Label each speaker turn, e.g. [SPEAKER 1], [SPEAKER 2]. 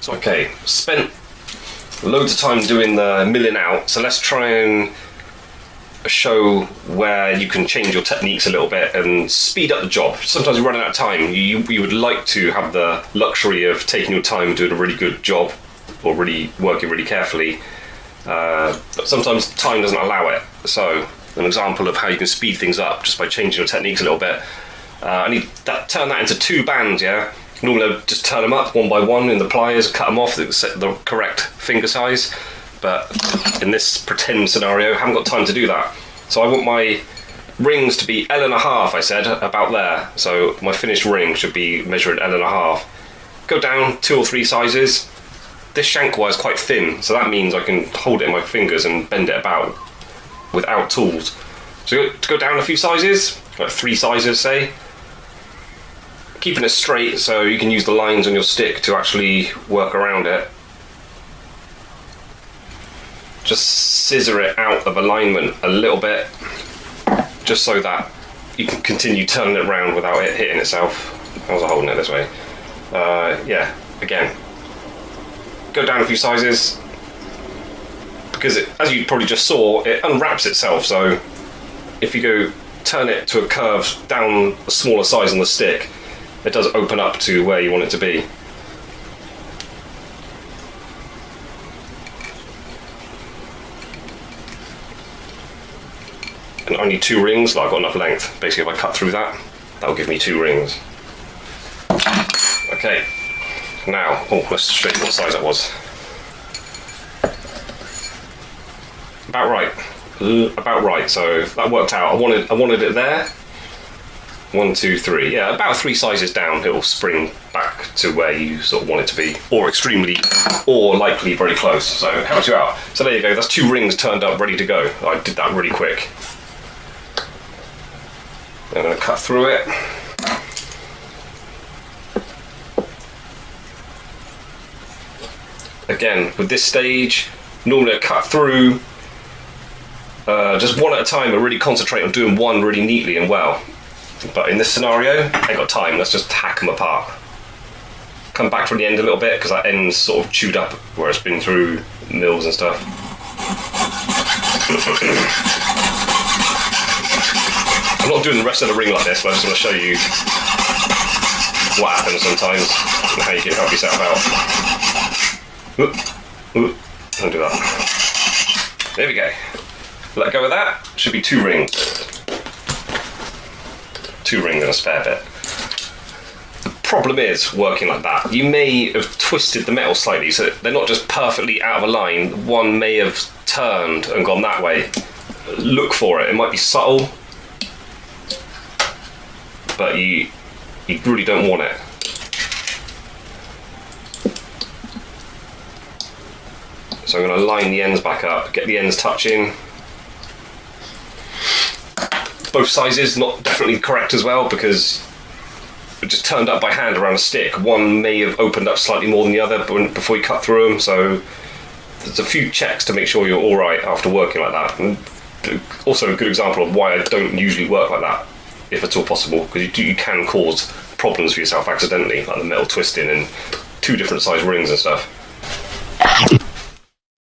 [SPEAKER 1] Okay, spent loads of time doing the milling out, so let's try and show where you can change your techniques a little bit and speed up the job. Sometimes you're running out of time. You would like to have the luxury of taking your time doing a really good job or really working really carefully, but sometimes time doesn't allow it. So an example of how you can speed things up just by changing your techniques a little bit. I need that, turn that into 2 bands, yeah? Normally I'd just turn them up one by one in the pliers, cut them off, set the correct finger size, but in this pretend scenario, I haven't got time to do that. So I want my rings to be L1/2, I said, about there. So my finished ring should be measured L1/2. Go down 2 or 3 sizes. This shank wire is quite thin, so that means I can hold it in my fingers and bend it about without tools. So to go down a few sizes, like 3 sizes say, keeping it straight so you can use the lines on your stick to actually work around it. Just scissor it out of alignment a little bit, just so that you can continue turning it around without it hitting itself. How's I holding it this way? Yeah, again, go down a few sizes, because as you probably just saw, it unwraps itself, so if you go turn it to a curve down a smaller size on the stick, it does open up to where you want it to be. And I need 2 rings, like I've got enough length. Basically, if I cut through that, that'll give me 2 rings. Okay, now, let's show you what size that was. About right, so that worked out. I wanted it there. 1, 2, 3, yeah, about 3 sizes down, it will spring back to where you sort of want it to be, or likely very close, so it helps you out. So there you go, that's 2 rings turned up, ready to go. I did that really quick. I'm going to cut through it. Again, with this stage, normally I cut through just one at a time and really concentrate on doing one really neatly and well. But in this scenario, I ain't got time, let's just hack them apart. Come back from the end a little bit, because that end's sort of chewed up where it's been through mills and stuff. I'm not doing the rest of the ring like this, but I just want to show you what happens sometimes and how you can help yourself out. Don't do that. There we go. Let go of that, should be 2 rings. 2 rings and a spare bit. The problem is working like that. You may have twisted the metal slightly, so they're not just perfectly out of a line. One may have turned and gone that way. Look for it. It might be subtle, but you really don't want it. So I'm going to line the ends back up, get the ends touching. Both sizes not definitely correct as well, because it just turned up by hand around a stick. One may have opened up slightly more than the other before you cut through them, so there's a few checks to make sure you're alright after working like that. And also a good example of why I don't usually work like that, if at all possible, because you can cause problems for yourself accidentally, like the metal twisting and 2 different size rings and stuff.